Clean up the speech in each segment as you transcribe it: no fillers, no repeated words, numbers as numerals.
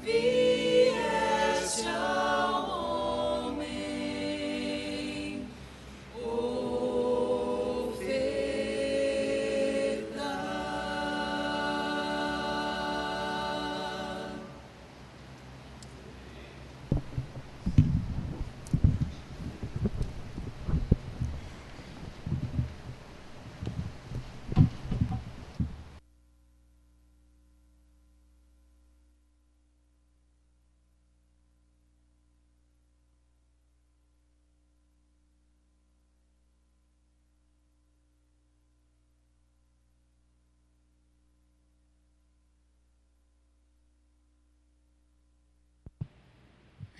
vieste ao homem, oferta.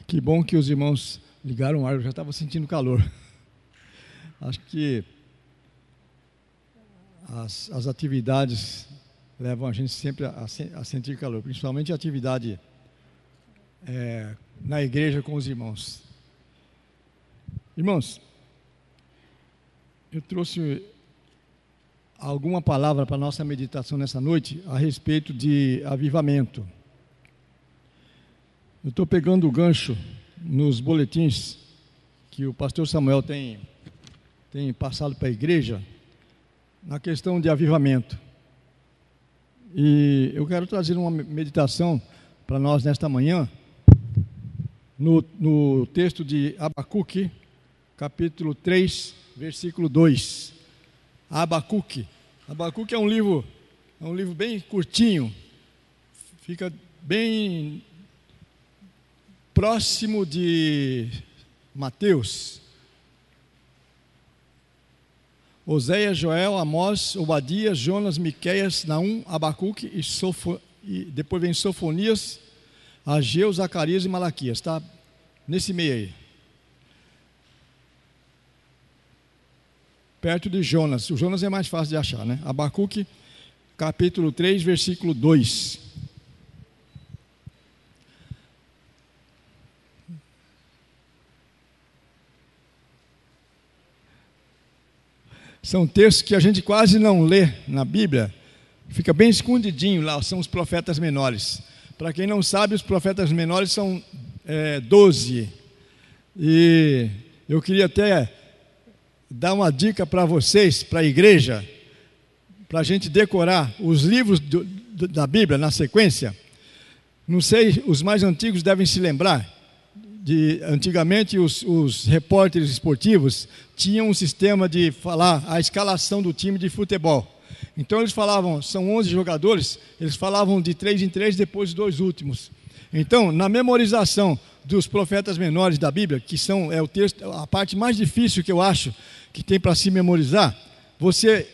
Que bom que os irmãos ligaram o ar, eu já estava sentindo calor. Acho que as atividades levam a gente sempre a sentir calor, principalmente a atividade na igreja com os irmãos. Irmãos, eu trouxe alguma palavra para a nossa meditação nessa noite a respeito de avivamento. Eu estou pegando o gancho nos boletins que o pastor Samuel tem passado para a igreja na questão de avivamento. E eu quero trazer uma meditação para nós nesta manhã, no texto de Abacuque, capítulo 3, versículo 2. Abacuque é um livro bem curtinho, fica bem próximo de Mateus. Oséias, Joel, Amós, Obadias, Jonas, Miqueias, Naum, Abacuque e depois vem Sofonias, Ageu, Zacarias e Malaquias. Está nesse meio aí. Perto de Jonas. O Jonas é mais fácil de achar, né? Abacuque, capítulo 3, versículo 2. São textos que a gente quase não lê na Bíblia, fica bem escondidinho lá, são os profetas menores. Para quem não sabe, os profetas menores são 12. E eu queria até dar uma dica para vocês, para a igreja, para a gente decorar os livros da Bíblia na sequência. Não sei, os mais antigos devem se lembrar. Antigamente os repórteres esportivos tinham um sistema de falar a escalação do time de futebol. Então eles falavam, são 11 jogadores, eles falavam de 3 em 3, depois os 2 últimos. Então, na memorização dos profetas menores da Bíblia, que o texto, a parte mais difícil que eu acho que tem para se memorizar, você,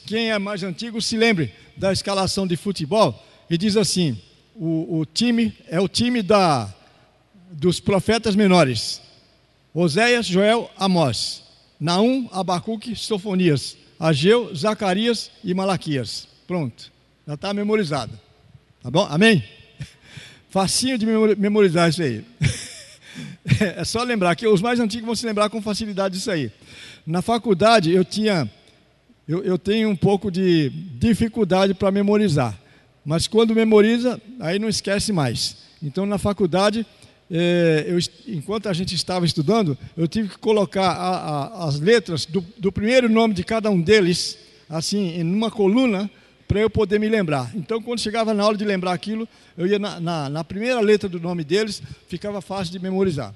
quem é mais antigo, se lembre da escalação de futebol e diz assim, o time é o time dos profetas menores: Oséias, Joel, Amós, Naum, Abacuque, Sofonias, Ageu, Zacarias e Malaquias. Pronto, já está memorizado. Tá bom? Amém? Facinho de memorizar isso aí. É só lembrar, que os mais antigos vão se lembrar com facilidade disso aí. Na faculdade eu tenho um pouco de dificuldade para memorizar, mas quando memoriza, aí não esquece mais. Então na faculdade, enquanto a gente estava estudando, eu tive que colocar as letras do primeiro nome de cada um deles, assim, em uma coluna, para eu poder me lembrar. Então, quando chegava na hora de lembrar aquilo, eu ia na primeira letra do nome deles, ficava fácil de memorizar.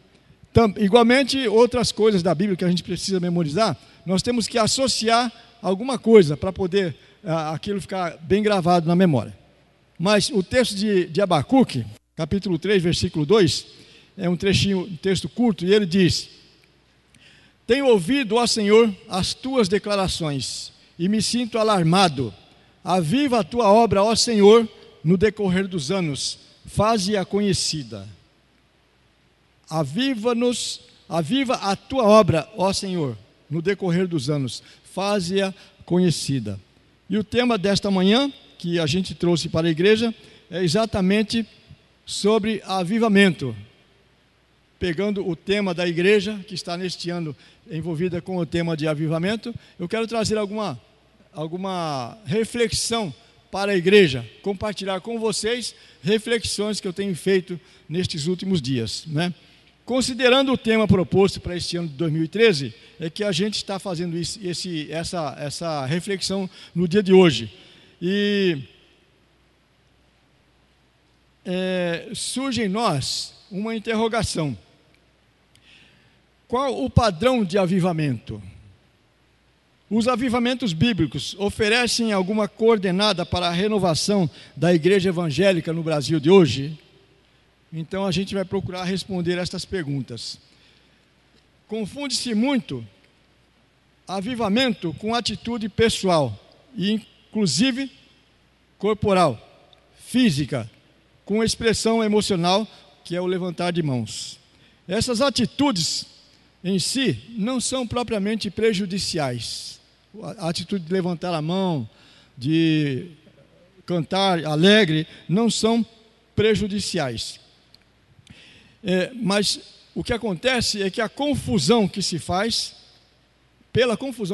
Igualmente, outras coisas da Bíblia que a gente precisa memorizar, nós temos que associar alguma coisa para poder aquilo ficar bem gravado na memória. Mas o texto de Abacuque, capítulo 3, versículo 2, é um texto curto, e ele diz: tenho ouvido, ó Senhor, as tuas declarações, e me sinto alarmado. Aviva a tua obra, ó Senhor, no decorrer dos anos, faze-a conhecida. Aviva a tua obra, ó Senhor, no decorrer dos anos, faze-a conhecida. E o tema desta manhã, que a gente trouxe para a igreja, é exatamente sobre avivamento. Pegando o tema da igreja, que está neste ano envolvida com o tema de avivamento, eu quero trazer alguma reflexão para a igreja, compartilhar com vocês reflexões que eu tenho feito nestes últimos dias, né? Considerando o tema proposto para este ano de 2013, é que a gente está fazendo essa reflexão no dia de hoje. E surge em nós uma interrogação: qual o padrão de avivamento? Os avivamentos bíblicos oferecem alguma coordenada para a renovação da igreja evangélica no Brasil de hoje? Então a gente vai procurar responder estas perguntas. Confunde-se muito avivamento com atitude pessoal, e inclusive corporal, física, com expressão emocional, que é o levantar de mãos. Essas atitudes em si não são propriamente prejudiciais. A atitude de levantar a mão, de cantar alegre, não são prejudiciais. Mas o que acontece é que pela confusão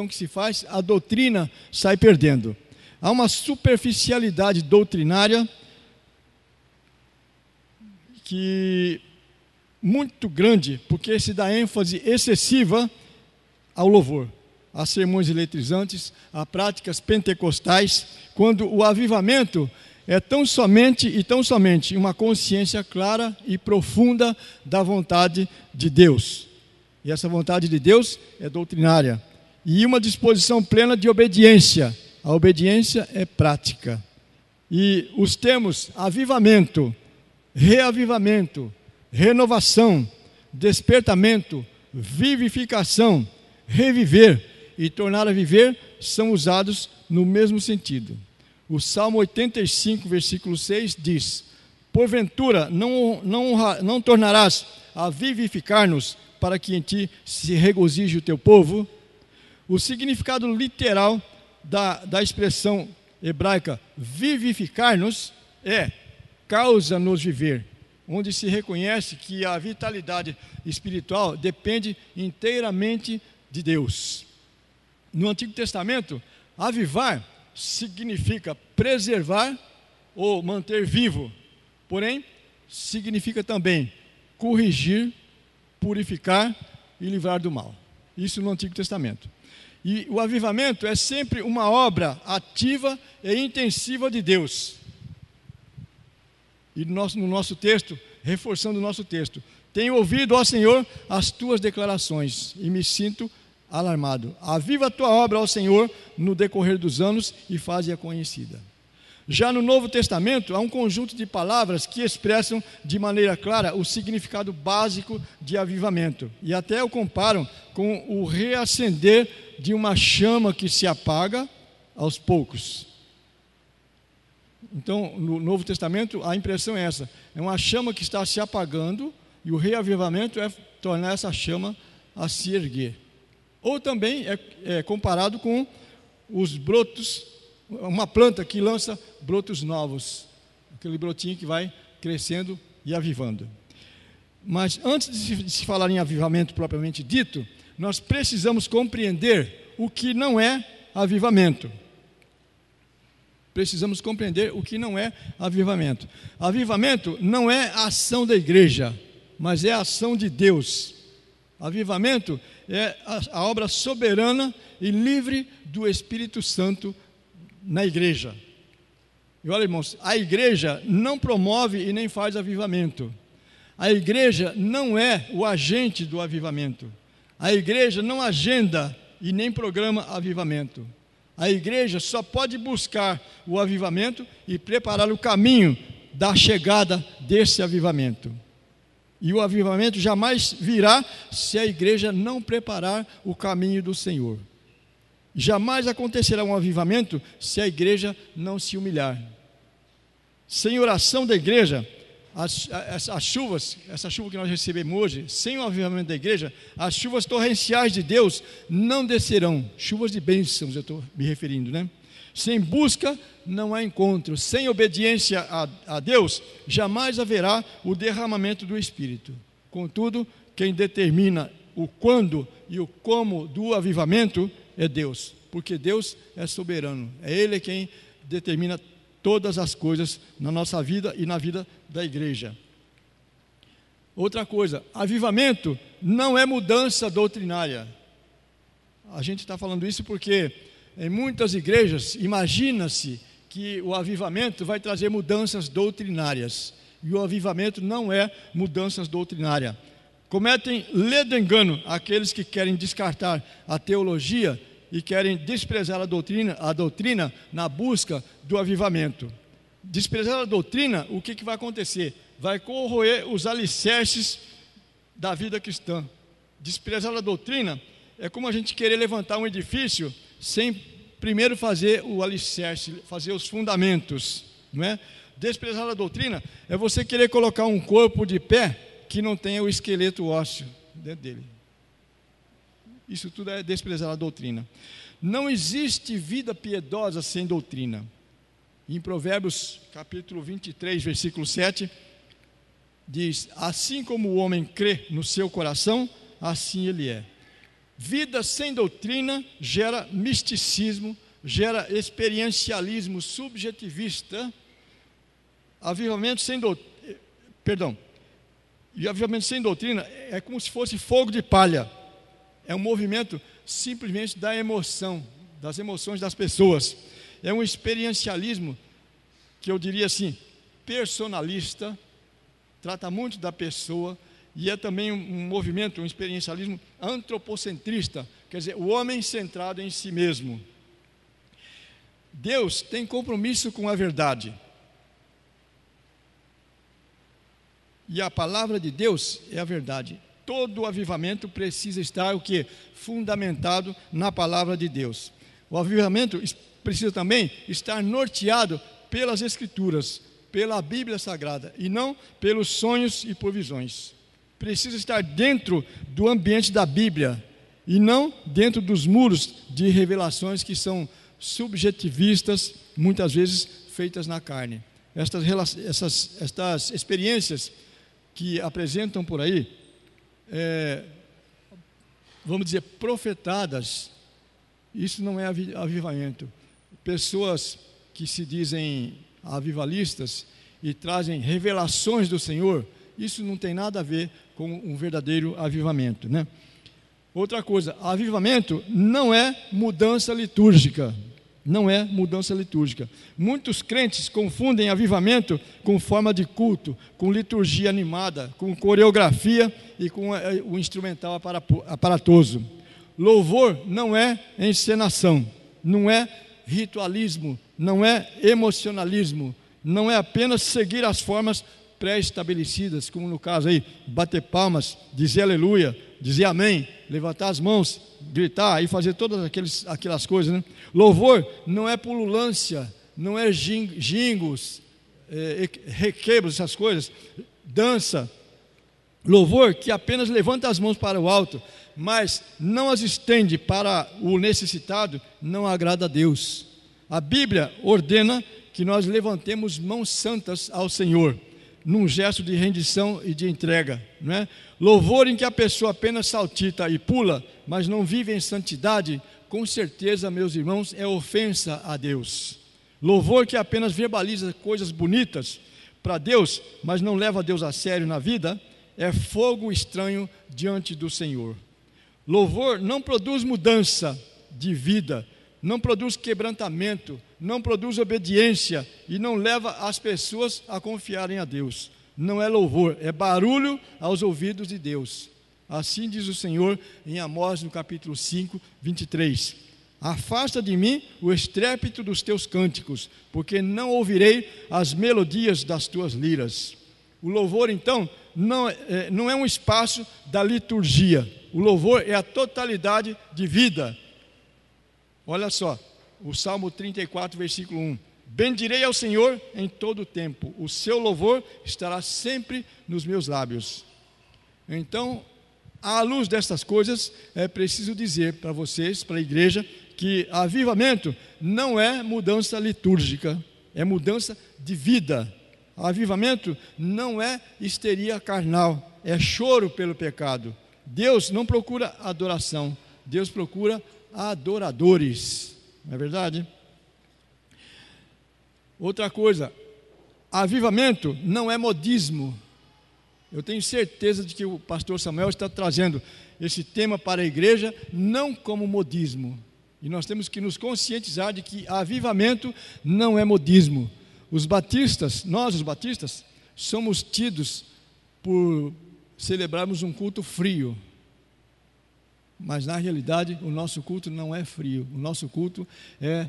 que se faz, a doutrina sai perdendo. Há uma superficialidade doutrinária que muito grande, porque se dá ênfase excessiva ao louvor, a sermões eletrizantes, a práticas pentecostais, quando o avivamento é tão somente uma consciência clara e profunda da vontade de Deus. E essa vontade de Deus é doutrinária. E uma disposição plena de obediência. A obediência é prática. E os termos avivamento, reavivamento, renovação, despertamento, vivificação, reviver e tornar a viver são usados no mesmo sentido. O Salmo 85, versículo 6 diz: porventura não tornarás a vivificar-nos, para que em ti se regozije o teu povo? O significado literal da expressão hebraica vivificar-nos é causa-nos viver, onde se reconhece que a vitalidade espiritual depende inteiramente de Deus. No Antigo Testamento, avivar significa preservar ou manter vivo, porém, significa também corrigir, purificar e livrar do mal. Isso no Antigo Testamento. E o avivamento é sempre uma obra ativa e intensiva de Deus. E no nosso texto, reforçando o nosso texto: tenho ouvido, ó Senhor, as tuas declarações e me sinto alarmado. Aviva a tua obra, ó Senhor, no decorrer dos anos e faze-a conhecida. Já no Novo Testamento, há um conjunto de palavras que expressam de maneira clara o significado básico de avivamento. E até o comparam com o reacender de uma chama que se apaga aos poucos. Então, no Novo Testamento, a impressão é essa: é uma chama que está se apagando, e o reavivamento é tornar essa chama a se erguer. Ou também é comparado com os brotos, uma planta que lança brotos novos, aquele brotinho que vai crescendo e avivando. Mas antes de se falar em avivamento propriamente dito, nós precisamos compreender o que não é avivamento. Precisamos compreender o que não é avivamento. Avivamento não é a ação da igreja, mas é a ação de Deus. Avivamento é a obra soberana e livre do Espírito Santo na igreja. E olha, irmãos, a igreja não promove e nem faz avivamento. A igreja não é o agente do avivamento. A igreja não agenda e nem programa avivamento. A igreja só pode buscar o avivamento e preparar o caminho da chegada desse avivamento. E o avivamento jamais virá se a igreja não preparar o caminho do Senhor. Jamais acontecerá um avivamento se a igreja não se humilhar. Sem oração da igreja, essa chuva que nós recebemos hoje, sem o avivamento da igreja, as chuvas torrenciais de Deus não descerão. Chuvas de bênçãos, eu estou me referindo, né? Sem busca não há encontro. Sem obediência a Deus, jamais haverá o derramamento do Espírito. Contudo, quem determina o quando e o como do avivamento é Deus, porque Deus é soberano. É Ele quem determina todas as coisas na nossa vida e na vida da igreja. Outra coisa, avivamento não é mudança doutrinária. A gente está falando isso porque em muitas igrejas imagina-se que o avivamento vai trazer mudanças doutrinárias. E o avivamento não é mudanças doutrinárias. Cometem ledo engano aqueles que querem descartar a teologia e querem desprezar a doutrina na busca do avivamento. Desprezar a doutrina, o que vai acontecer? Vai corroer os alicerces da vida cristã. Desprezar a doutrina é como a gente querer levantar um edifício sem primeiro fazer o alicerce, fazer os fundamentos, não é? Desprezar a doutrina é você querer colocar um corpo de pé que não tenha o esqueleto ósseo dentro dele. Isso tudo é desprezar a doutrina. Não existe vida piedosa sem doutrina. Em Provérbios capítulo 23, versículo 7, diz: assim como o homem crê no seu coração, assim ele é. Vida sem doutrina gera misticismo, gera experiencialismo subjetivista. Avivamento sem doutrina é como se fosse fogo de palha. É um movimento simplesmente da emoção, das emoções das pessoas. É um experiencialismo que eu diria assim, personalista, trata muito da pessoa, e é também um movimento, um experiencialismo antropocentrista, quer dizer, o homem centrado em si mesmo. Deus tem compromisso com a verdade. E a palavra de Deus é a verdade. Todo avivamento precisa estar o quê? Fundamentado na palavra de Deus. O avivamento precisa também estar norteado pelas Escrituras, pela Bíblia Sagrada, e não pelos sonhos e por visões. Precisa estar dentro do ambiente da Bíblia, e não dentro dos muros de revelações que são subjetivistas, muitas vezes feitas na carne. Estas experiências que apresentam por aí, vamos dizer, profetadas, isso não é avivamento. Pessoas que se dizem avivalistas e trazem revelações do Senhor, isso não tem nada a ver com um verdadeiro avivamento, né? Outra coisa, avivamento não é mudança litúrgica. Não é mudança litúrgica. Muitos crentes confundem avivamento com forma de culto, com liturgia animada, com coreografia e com o instrumental aparatoso. Louvor não é encenação, não é ritualismo, não é emocionalismo, não é apenas seguir as formas pré-estabelecidas, como no caso aí, bater palmas, dizer aleluia, dizer amém, levantar as mãos, gritar e fazer todas aquelas coisas, né? Louvor não é pululância, não é jingos, requebros, essas coisas, dança. Louvor que apenas levanta as mãos para o alto, mas não as estende para o necessitado, não agrada a Deus. A Bíblia ordena que nós levantemos mãos santas ao Senhor, num gesto de rendição e de entrega, não é? Louvor em que a pessoa apenas saltita e pula, mas não vive em santidade, com certeza, meus irmãos, é ofensa a Deus. Louvor que apenas verbaliza coisas bonitas para Deus, mas não leva Deus a sério na vida, é fogo estranho diante do Senhor. Louvor não produz mudança de vida, não produz quebrantamento, não produz obediência e não leva as pessoas a confiarem a Deus. Não é louvor, é barulho aos ouvidos de Deus. Assim diz o Senhor em Amós, no capítulo 5, 23. Afasta de mim o estrépito dos teus cânticos, porque não ouvirei as melodias das tuas liras. O louvor, então, não é um espaço da liturgia. O louvor é a totalidade de vida. Olha só, o Salmo 34, versículo 1. Bendirei ao Senhor em todo o tempo, o seu louvor estará sempre nos meus lábios. Então, à luz destas coisas, é preciso dizer para vocês, para a igreja, que avivamento não é mudança litúrgica, é mudança de vida. Avivamento não é histeria carnal, é choro pelo pecado. Deus não procura adoração, Deus procura adoradores, não é verdade? Outra coisa, avivamento não é modismo. Eu tenho certeza de que o pastor Samuel está trazendo esse tema para a igreja não como modismo. E nós temos que nos conscientizar de que avivamento não é modismo. Os batistas, nós os batistas, somos tidos por celebrarmos um culto frio. Mas na realidade o nosso culto não é frio. O nosso culto é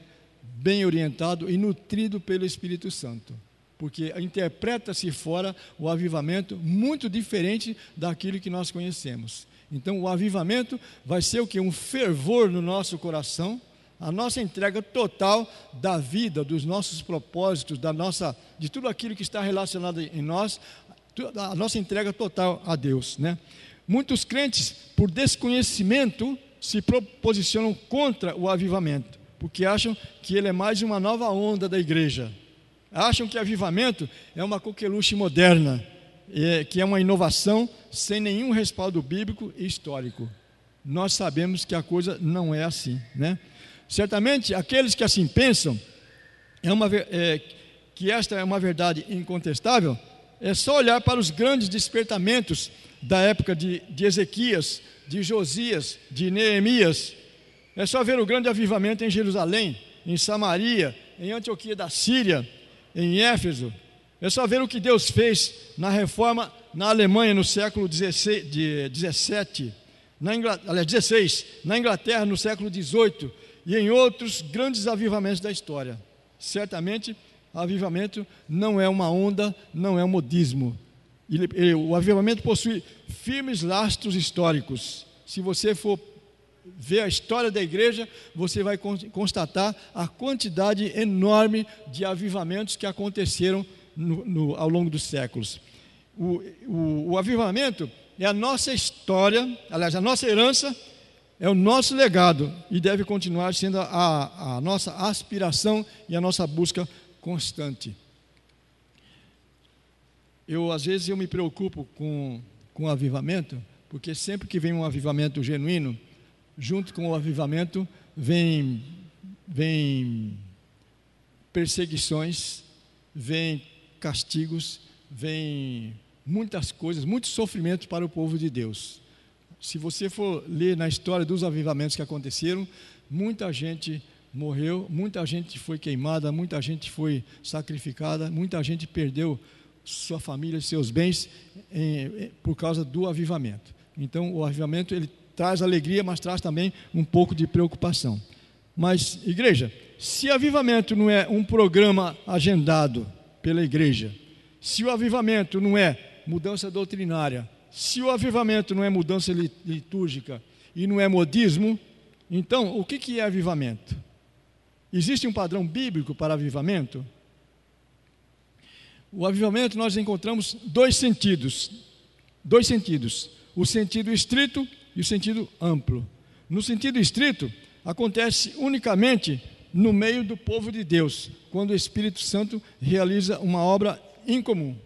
bem orientado e nutrido pelo Espírito Santo. Porque interpreta-se fora o avivamento muito diferente daquilo que nós conhecemos. Então o avivamento vai ser o quê? Um fervor no nosso coração, a nossa entrega total da vida, dos nossos propósitos, de tudo aquilo que está relacionado em nós, a nossa entrega total a Deus, né? Muitos crentes, por desconhecimento, se posicionam contra o avivamento, porque acham que ele é mais uma nova onda da igreja. Acham que avivamento é uma coqueluche moderna, que é uma inovação sem nenhum respaldo bíblico e histórico. Nós sabemos que a coisa não é assim, né? Certamente, aqueles que assim pensam, que esta é uma verdade incontestável, é só olhar para os grandes despertamentos da época de Ezequias, de Josias, de Neemias. É só ver o grande avivamento em Jerusalém, em Samaria, em Antioquia da Síria, em Éfeso. É só ver o que Deus fez na reforma na Alemanha no século XVI, na Inglaterra no século XVIII e em outros grandes avivamentos da história. Certamente, avivamento não é uma onda, não é um modismo. O avivamento possui firmes lastros históricos. Se você for ver a história da igreja, você vai constatar a quantidade enorme de avivamentos que aconteceram ao longo dos séculos. O avivamento é a nossa história, aliás, a nossa herança, é o nosso legado e deve continuar sendo a nossa aspiração e a nossa busca constante. Às vezes eu me preocupo com o avivamento, porque sempre que vem um avivamento genuíno, junto com o avivamento vem perseguições, vem castigos, vem muitas coisas, muito sofrimento para o povo de Deus. Se você for ler na história dos avivamentos que aconteceram, muita gente morreu, muita gente foi queimada, muita gente foi sacrificada, muita gente perdeu sua família, seus bens por causa do avivamento. Então o avivamento ele traz alegria, mas traz também um pouco de preocupação. Mas igreja, se avivamento não é um programa agendado pela igreja, se o avivamento não é mudança doutrinária, se o avivamento não é mudança litúrgica e não é modismo, então o que é avivamento? Existe um padrão bíblico para avivamento? O avivamento nós encontramos dois sentidos, o sentido estrito e o sentido amplo. No sentido estrito, acontece unicamente no meio do povo de Deus, quando o Espírito Santo realiza uma obra incomum.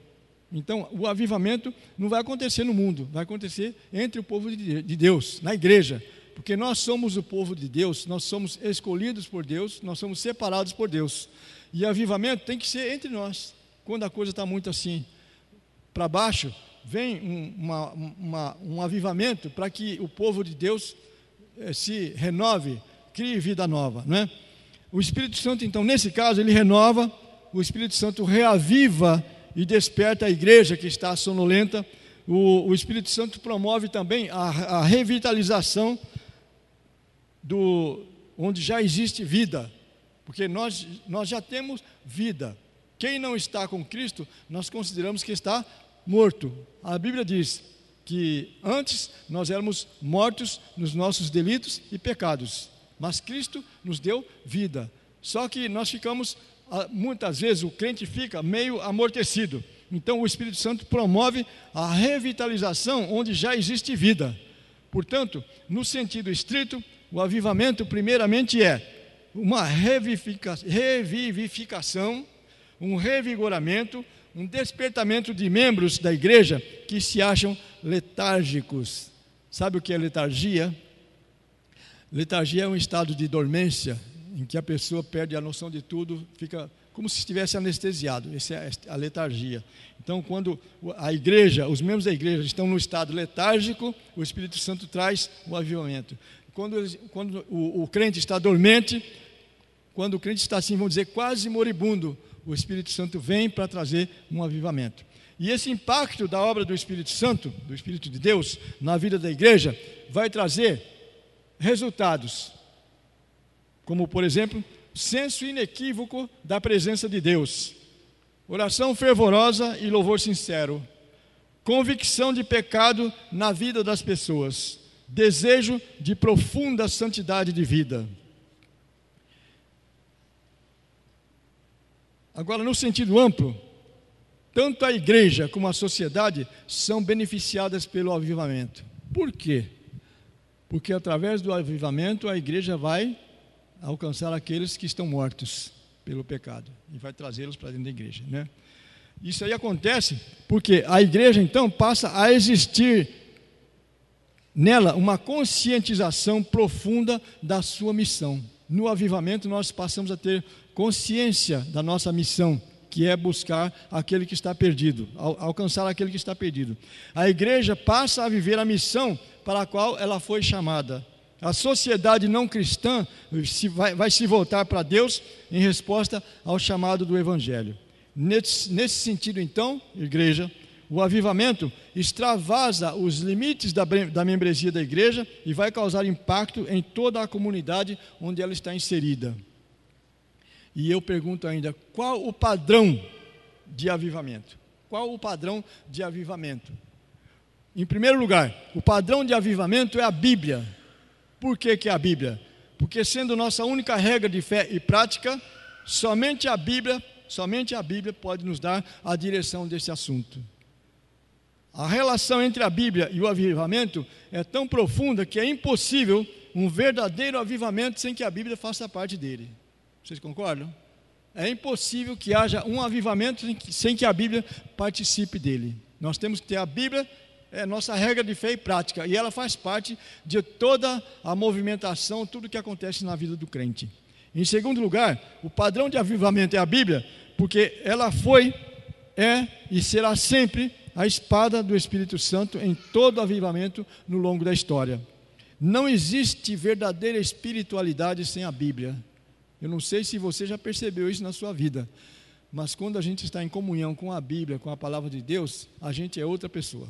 Então, o avivamento não vai acontecer no mundo, vai acontecer entre o povo de Deus, na igreja, porque nós somos o povo de Deus, nós somos escolhidos por Deus, nós somos separados por Deus. E avivamento tem que ser entre nós. Quando a coisa está muito assim para baixo, vem um avivamento para que o povo de Deus se renove, crie vida nova, não é? O Espírito Santo, então, nesse caso, ele renova, o Espírito Santo reaviva e desperta a igreja que está sonolenta. O Espírito Santo promove também a revitalização onde já existe vida, porque nós já temos vida. Quem não está com Cristo, nós consideramos que está morto. A Bíblia diz que antes nós éramos mortos nos nossos delitos e pecados, mas Cristo nos deu vida. Só que nós ficamos, muitas vezes o crente fica meio amortecido. Então o Espírito Santo promove a revitalização onde já existe vida. Portanto, no sentido estrito, o avivamento primeiramente é uma revivificação, um revigoramento, um despertamento de membros da igreja que se acham letárgicos. Sabe o que é letargia? Letargia é um estado de dormência, em que a pessoa perde a noção de tudo, fica como se estivesse anestesiado. Essa é a letargia. Então, quando a igreja, os membros da igreja estão no estado letárgico, o Espírito Santo traz o avivamento. Quando o crente está dormente, quando o crente está assim, vamos dizer, quase moribundo, o Espírito Santo vem para trazer um avivamento. E esse impacto da obra do Espírito Santo, do Espírito de Deus, na vida da igreja, vai trazer resultados, como, por exemplo, senso inequívoco da presença de Deus, oração fervorosa e louvor sincero, convicção de pecado na vida das pessoas, desejo de profunda santidade de vida. Agora, no sentido amplo, tanto a igreja como a sociedade são beneficiadas pelo avivamento. Por quê? Porque através do avivamento a igreja vai alcançar aqueles que estão mortos pelo pecado e vai trazê-los para dentro da igreja, né? Isso aí acontece porque a igreja então passa a existir nela uma conscientização profunda da sua missão. No avivamento nós passamos a ter consciência da nossa missão, que é buscar aquele que está perdido, alcançar aquele que está perdido. A igreja passa a viver a missão para a qual ela foi chamada. A sociedade não cristã vai se voltar para Deus em resposta ao chamado do Evangelho. Nesse sentido, então, igreja, o avivamento extravasa os limites da membresia da igreja e vai causar impacto em toda a comunidade onde ela está inserida. E eu pergunto ainda, qual o padrão de avivamento? Qual o padrão de avivamento? Em primeiro lugar, o padrão de avivamento é a Bíblia. Por que é a Bíblia? Porque sendo nossa única regra de fé e prática, somente a Bíblia pode nos dar a direção desse assunto. A relação entre a Bíblia e o avivamento é tão profunda que é impossível um verdadeiro avivamento sem que a Bíblia faça parte dele. Vocês concordam? É impossível que haja um avivamento sem que a Bíblia participe dele. Nós temos que ter a Bíblia, é nossa regra de fé e prática, e ela faz parte de toda a movimentação, tudo que acontece na vida do crente. Em segundo lugar, o padrão de avivamento é a Bíblia, porque ela foi, é e será sempre a espada do Espírito Santo em todo avivamento no longo da história. Não existe verdadeira espiritualidade sem a Bíblia. Eu não sei se você já percebeu isso na sua vida, mas quando a gente está em comunhão com a Bíblia, com a palavra de Deus, a gente é outra pessoa.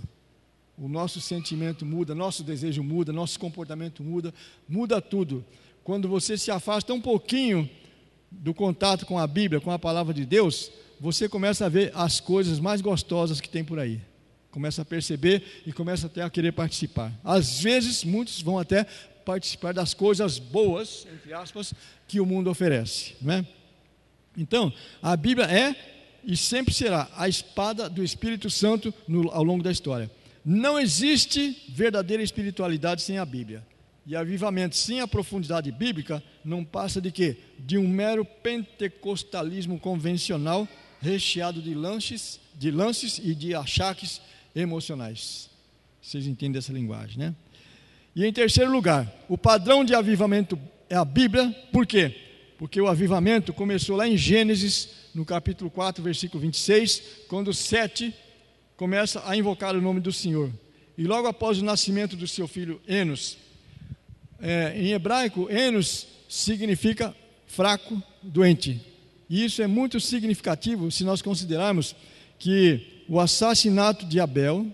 O nosso sentimento muda, nosso desejo muda, nosso comportamento muda, muda tudo. Quando você se afasta um pouquinho do contato com a Bíblia, com a palavra de Deus, você começa a ver as coisas mais gostosas que tem por aí. Começa a perceber e começa até a querer participar. Às vezes, muitos vão até participar das coisas boas, entre aspas, que o mundo oferece, não é? Então, a Bíblia é e sempre será a espada do Espírito Santo ao longo da história. Não existe verdadeira espiritualidade sem a Bíblia. E avivamento sem a profundidade bíblica não passa de quê? De um mero pentecostalismo convencional, recheado de lances e de achaques emocionais. Vocês entendem essa linguagem, né? E em terceiro lugar, o padrão de avivamento é a Bíblia. Por quê? Porque o avivamento começou lá em Gênesis, no capítulo 4, versículo 26, quando Sete começa a invocar o nome do Senhor. E logo após o nascimento do seu filho Enos, em hebraico, Enos significa fraco, doente. E isso é muito significativo se nós considerarmos que o assassinato de Abel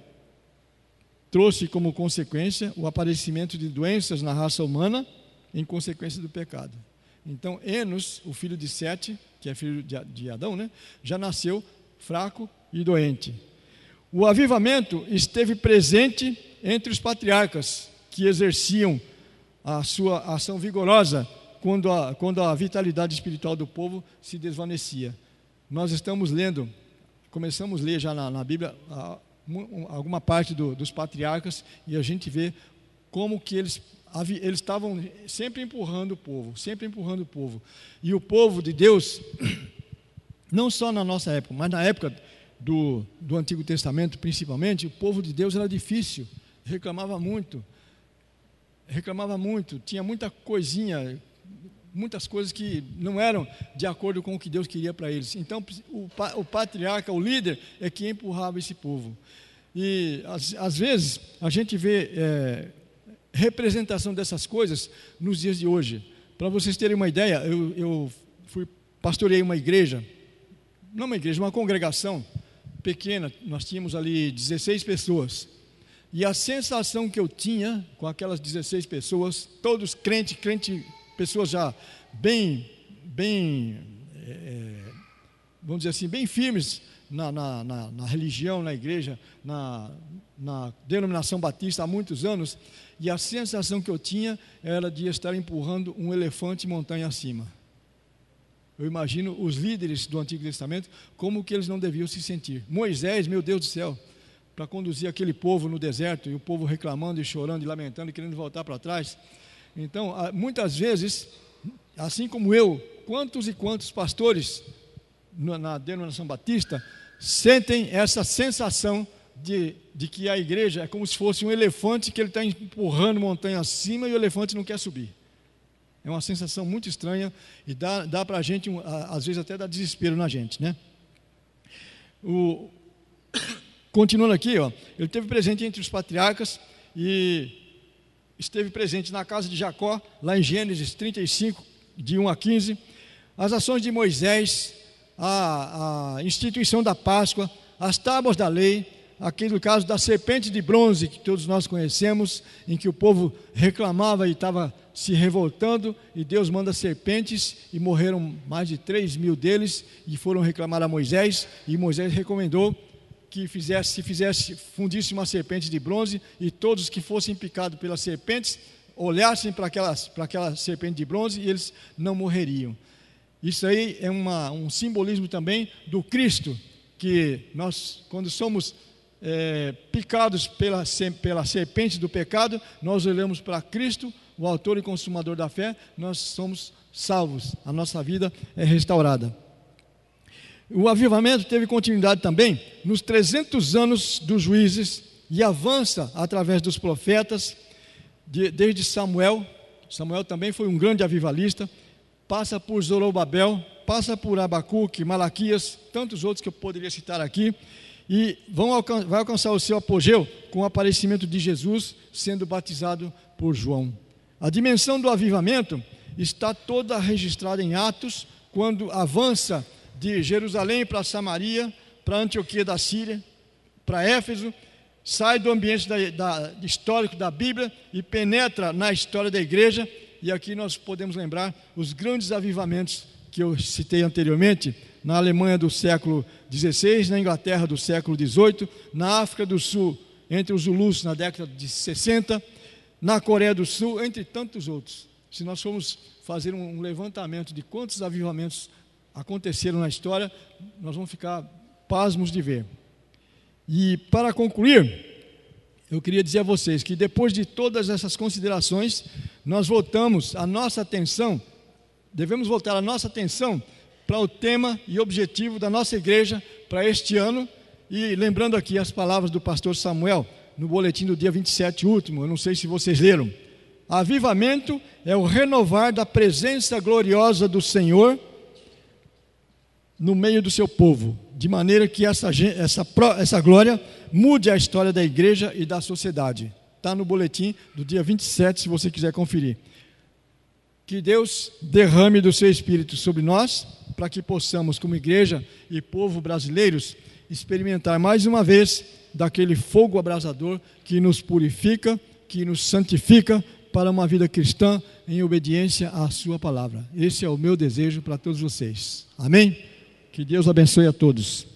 trouxe como consequência o aparecimento de doenças na raça humana em consequência do pecado. Então, Enos, o filho de Sete, que é filho de Adão, né, já nasceu fraco e doente. O avivamento esteve presente entre os patriarcas, que exerciam a sua ação vigorosa quando a vitalidade espiritual do povo se desvanecia. Nós começamos a ler já na Bíblia alguma parte dos patriarcas, e a gente vê como que eles estavam sempre empurrando o povo. E o povo de Deus, não só na nossa época, mas na época do Antigo Testamento principalmente, o povo de Deus era difícil, reclamava muito, tinha muita coisinha, muitas coisas que não eram de acordo com o que Deus queria para eles. Então, o patriarca, o líder, é que empurrava esse povo. E, às vezes, a gente vê representação dessas coisas nos dias de hoje. Para vocês terem uma ideia, eu pastoreei uma igreja, não uma igreja, uma congregação pequena, nós tínhamos ali 16 pessoas. E a sensação que eu tinha com aquelas 16 pessoas, todos crentes, pessoas já bem, vamos dizer assim, bem firmes na religião, na igreja, na denominação batista há muitos anos, e a sensação que eu tinha era de estar empurrando um elefante montanha acima. Eu imagino os líderes do Antigo Testamento, como que eles não deviam se sentir. Moisés, meu Deus do céu, para conduzir aquele povo no deserto, e o povo reclamando e chorando e lamentando e querendo voltar para trás. Então, muitas vezes, assim como eu, quantos e quantos pastores na denominação batista sentem essa sensação de que a igreja é como se fosse um elefante que ele está empurrando montanha acima e o elefante não quer subir. É uma sensação muito estranha e dá para a gente, às vezes até dá desespero na gente, né? Continuando aqui, ele esteve presente entre os patriarcas e esteve presente na casa de Jacó, lá em Gênesis 35, de 1 a 15, as ações de Moisés, a instituição da Páscoa, as tábuas da lei, aquele caso da serpente de bronze que todos nós conhecemos, em que o povo reclamava e estava se revoltando, e Deus manda serpentes, e morreram mais de 3.000 deles, e foram reclamar a Moisés, e Moisés recomendou que fundisse uma serpente de bronze, e todos que fossem picados pelas serpentes, olhassem para aquela serpente de bronze, e eles não morreriam. Isso aí é um simbolismo também do Cristo, que nós, quando somos picados pela serpente do pecado, nós olhamos para Cristo, o autor e consumador da fé, nós somos salvos, a nossa vida é restaurada. O avivamento teve continuidade também nos 300 anos dos juízes e avança através dos profetas, desde Samuel. Samuel também foi um grande avivalista, passa por Zorobabel, passa por Abacuque, Malaquias, tantos outros que eu poderia citar aqui, e vai alcançar o seu apogeu com o aparecimento de Jesus sendo batizado por João. A dimensão do avivamento está toda registrada em Atos, quando avança de Jerusalém para Samaria, para Antioquia da Síria, para Éfeso, sai do ambiente histórico da Bíblia e penetra na história da igreja. E aqui nós podemos lembrar os grandes avivamentos que eu citei anteriormente, na Alemanha do século XVI, na Inglaterra do século XVIII, na África do Sul, entre os Zulus na década de 60, na Coreia do Sul, entre tantos outros. Se nós formos fazer um levantamento de quantos avivamentos aconteceram na história, nós vamos ficar pasmos de ver. E para concluir, eu queria dizer a vocês que depois de todas essas considerações, nós devemos voltar a nossa atenção para o tema e objetivo da nossa igreja para este ano, e lembrando aqui as palavras do pastor Samuel, no boletim do dia 27 último, eu não sei se vocês leram. Avivamento é o renovar da presença gloriosa do Senhor no meio do seu povo, de maneira que essa glória mude a história da igreja e da sociedade. Está no boletim do dia 27, se você quiser conferir. Que Deus derrame do seu Espírito sobre nós, para que possamos, como igreja e povo brasileiros, experimentar mais uma vez daquele fogo abrasador que nos purifica, que nos santifica para uma vida cristã em obediência à sua palavra. Esse é o meu desejo para todos vocês. Amém? Que Deus abençoe a todos.